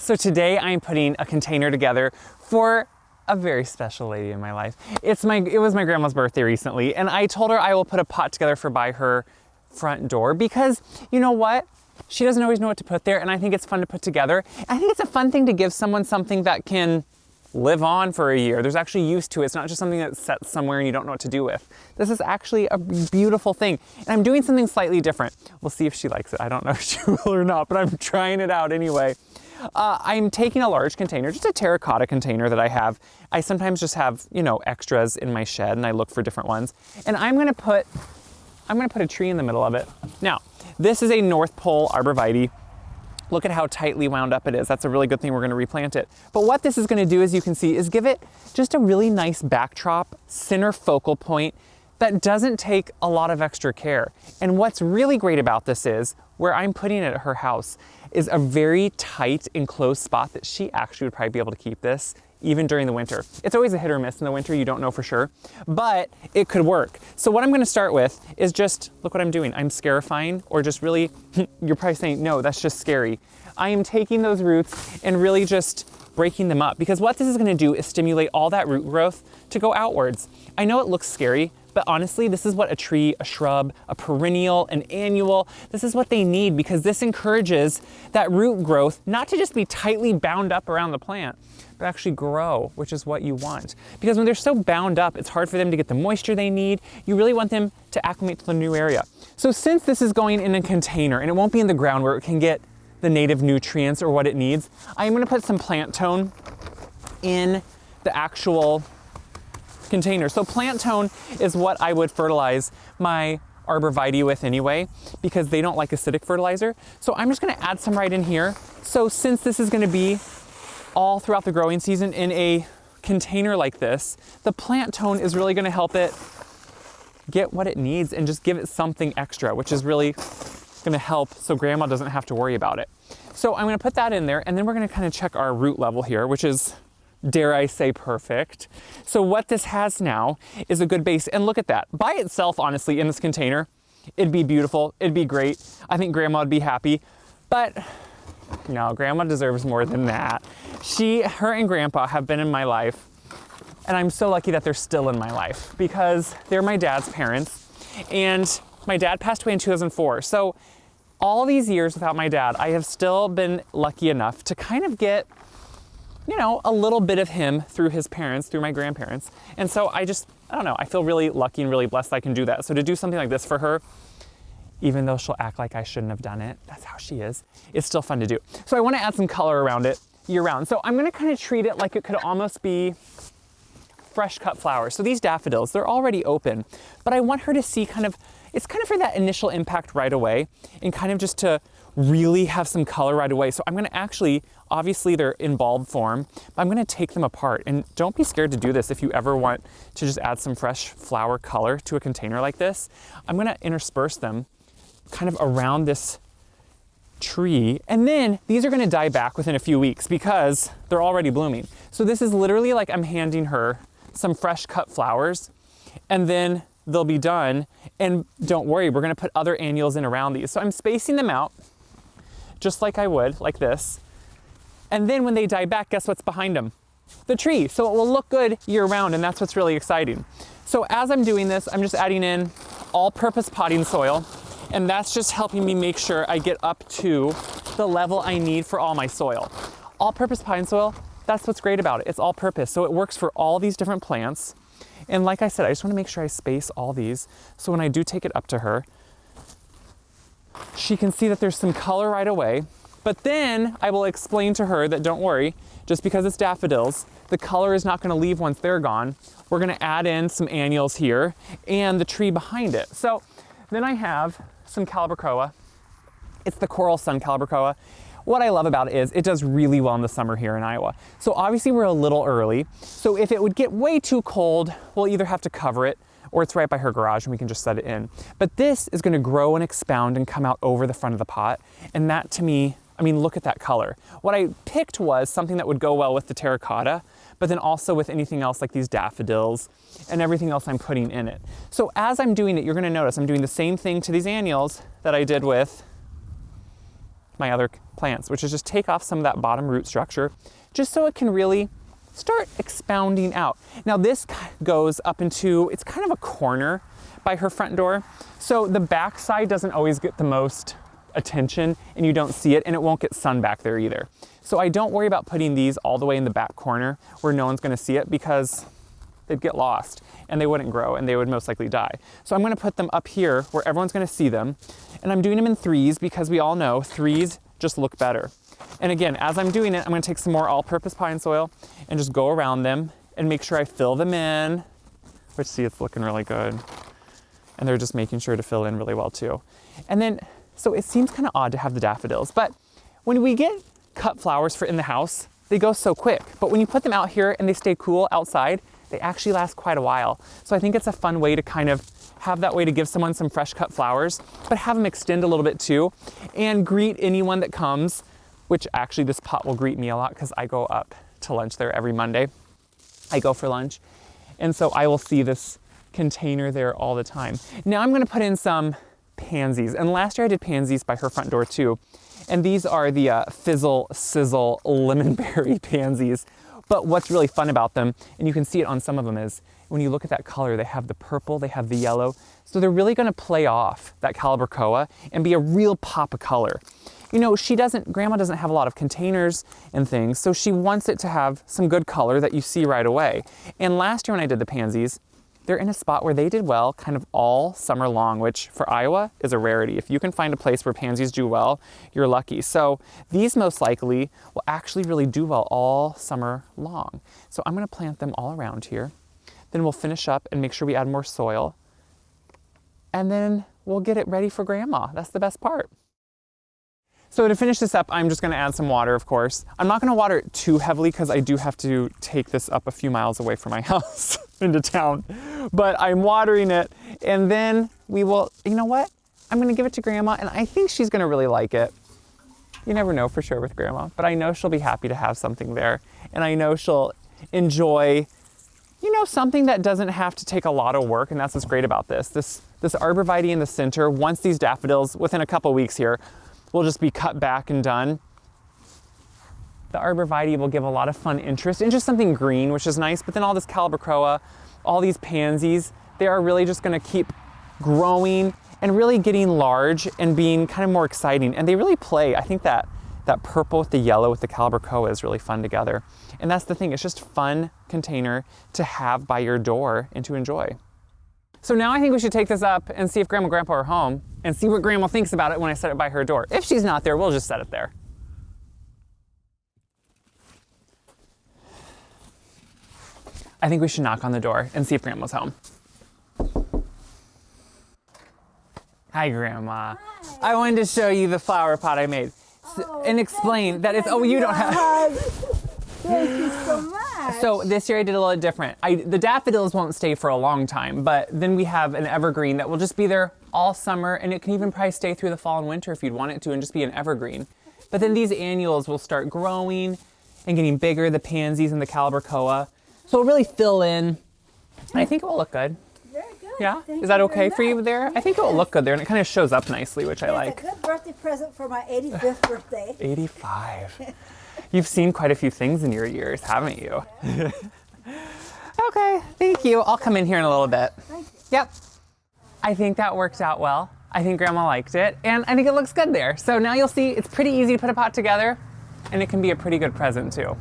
So today I'm putting a container together for a very special lady in my life. It was my grandma's birthday recently, and I told her I will put a pot together for by her front door because you know what? She doesn't always know what to put there, and I think it's fun to put together. I think it's a fun thing to give someone something that can live on for a year. There's actually use to it. It's not just something that's set somewhere and you don't know what to do with. This is actually a beautiful thing. And I'm doing something slightly different. We'll see if she likes it. I don't know if she will or not, but I'm trying it out anyway. I'm taking a large container, just a terracotta container that I have. I sometimes just have, you know, extras in my shed and I look for different ones. And I'm gonna put a tree in the middle of it. Now, this is a North Pole arborvitae. Look at how tightly wound up it is. That's a really good thing. We're gonna replant it. But what this is gonna do, as you can see, is give it just a really nice backdrop, center focal point that doesn't take a lot of extra care. And what's really great about this is, where I'm putting it at her house, is a very tight enclosed spot that she actually would probably be able to keep this even during the winter. It's always a hit or miss in the winter, you don't know for sure, but it could work. So what I'm gonna start with is just, look what I'm doing. I'm scarifying, or just really, you're probably saying, no, that's just scary. I am taking those roots and really just breaking them up, because what this is gonna do is stimulate all that root growth to go outwards. I know it looks scary, but honestly, this is what a tree, a shrub, a perennial, an annual, this is what they need, because this encourages that root growth not to just be tightly bound up around the plant, but actually grow, which is what you want. Because when they're so bound up, it's hard for them to get the moisture they need. You really want them to acclimate to the new area. So since this is going in a container and it won't be in the ground where it can get the native nutrients or what it needs, I'm gonna put some plant tone in the actual container. So plant tone is what I would fertilize my arborvitae with anyway, because they don't like acidic fertilizer. So I'm just gonna add some right in here. So since this is gonna be all throughout the growing season in a container like this, the plant tone is really gonna help it get what it needs and just give it something extra, which is really gonna help so grandma doesn't have to worry about it. So I'm gonna put that in there, and then we're gonna kind of check our root level here, which is, dare I say, perfect. So what this has now is a good base, and look at that. By itself, honestly, in this container, it'd be beautiful, it'd be great. I think grandma would be happy, but no, grandma deserves more than that. Her and grandpa have been in my life, and I'm so lucky that they're still in my life, because they're my dad's parents, and my dad passed away in 2004. So all these years without my dad, I have still been lucky enough to kind of get, you know, a little bit of him through his parents, through my grandparents. And so I don't know, I feel really lucky and really blessed I can do that. So to do something like this for her, even though she'll act like I shouldn't have done it, that's how she is, it's still fun to do. So I wanna add some color around it year round. So I'm gonna kind of treat it like it could almost be fresh cut flowers. So these daffodils, they're already open, but I want her to see it's kind of for that initial impact right away, and kind of just to really have some color right away. So I'm gonna actually, obviously they're in bulb form, but I'm gonna take them apart. And don't be scared to do this if you ever want to just add some fresh flower color to a container like this. I'm gonna intersperse them kind of around this tree, and then these are gonna die back within a few weeks because they're already blooming. So this is literally like I'm handing her some fresh cut flowers, and then they'll be done. And don't worry, we're gonna put other annuals in around these. So I'm spacing them out just like I would, like this. And then when they die back, guess what's behind them? The tree. So it will look good year round, and that's what's really exciting. So as I'm doing this, I'm just adding in all-purpose potting soil, and that's just helping me make sure I get up to the level I need for all my soil. All-purpose potting soil, that's what's great about it. It's all-purpose, so it works for all these different plants. And like I said, I just wanna make sure I space all these, so when I do take it up to her, she can see that there's some color right away. But then I will explain to her that don't worry, just because it's daffodils, the color is not gonna leave once they're gone. We're gonna add in some annuals here and the tree behind it. So then I have some Calibrachoa. It's the coral sun Calibrachoa. What I love about it is it does really well in the summer here in Iowa. So obviously we're a little early. So if it would get way too cold, we'll either have to cover it, or it's right by her garage and we can just set it in. But this is gonna grow and expound and come out over the front of the pot. And that, to me, I mean, look at that color. What I picked was something that would go well with the terracotta, but then also with anything else like these daffodils and everything else I'm putting in it. So as I'm doing it, you're gonna notice I'm doing the same thing to these annuals that I did with my other plants. plants, which is just take off some of that bottom root structure just so it can really start expounding out. Now this goes up into, it's kind of a corner by her front door. So the back side doesn't always get the most attention and you don't see it, and it won't get sun back there either. So I don't worry about putting these all the way in the back corner where no one's gonna see it, because they'd get lost and they wouldn't grow and they would most likely die. So I'm gonna put them up here where everyone's gonna see them. And I'm doing them in threes because we all know threes just look better. And again, as I'm doing it, I'm gonna take some more all-purpose pine soil and just go around them and make sure I fill them in, which, see, it's looking really good. And they're just making sure to fill in really well too. And then, so it seems kind of odd to have the daffodils, but when we get cut flowers for in the house, they go so quick. But when you put them out here and they stay cool outside, they actually last quite a while. So I think it's a fun way to kind of have that way to give someone some fresh cut flowers, but have them extend a little bit too, and greet anyone that comes, which actually this pot will greet me a lot because I go up to lunch there every Monday. I go for lunch. And so I will see this container there all the time. Now I'm gonna put in some pansies. And last year I did pansies by her front door too. And these are the Fizzle Sizzle Lemonberry pansies. But what's really fun about them, and you can see it on some of them, is when you look at that color, they have the purple, they have the yellow. So they're really gonna play off that Calibrachoa and be a real pop of color. You know, Grandma doesn't have a lot of containers and things, so she wants it to have some good color that you see right away. And last year when I did the pansies, they're in a spot where they did well kind of all summer long, which for Iowa is a rarity. If you can find a place where pansies do well, you're lucky. So these most likely will actually really do well all summer long. So I'm gonna plant them all around here. Then we'll finish up and make sure we add more soil. And then we'll get it ready for Grandma. That's the best part. So to finish this up, I'm just gonna add some water, of course. I'm not gonna water it too heavily because I do have to take this up a few miles away from my house into town. But I'm watering it, and then we will, you know what? I'm gonna give it to Grandma, and I think she's gonna really like it. You never know for sure with Grandma, but I know she'll be happy to have something there. And I know she'll enjoy, you know, something that doesn't have to take a lot of work, and that's what's great about this. This arborvitae in the center, once these daffodils, within a couple weeks here, will just be cut back and done. The arborvitae will give a lot of fun interest and just something green, which is nice. But then all this Calibrachoa, all these pansies, they are really just gonna keep growing and really getting large and being kind of more exciting. And they really play. I think that purple with the yellow with the Calibrachoa is really fun together. And that's the thing, it's just a fun container to have by your door and to enjoy. So now I think we should take this up and see if Grandma and Grandpa are home and see what Grandma thinks about it when I set it by her door. If she's not there, we'll just set it there. I think we should knock on the door and see if Grandma's home. Hi, Grandma. Hi. I wanted to show you the flower pot I made and explain that it's, oh, you don't have. Thank you so much. So this year I did a little different. The daffodils won't stay for a long time, but then we have an evergreen that will just be there all summer, and it can even probably stay through the fall and winter if you'd want it to and just be an evergreen. But then these annuals will start growing and getting bigger, the pansies and the Calibrachoa. So it'll really fill in, and I think it will look good. Very good. Yeah? Thank Is that you okay very for you much. there? I think it will look good there, and it kind of shows up nicely, which I like. It's a good birthday present for my 85th birthday. 85. You've seen quite a few things in your years, haven't you? Okay, thank you. I'll come in here in a little bit. Thank you. Yep. I think that worked out well. I think Grandma liked it, and I think it looks good there. So now you'll see it's pretty easy to put a pot together, and it can be a pretty good present too.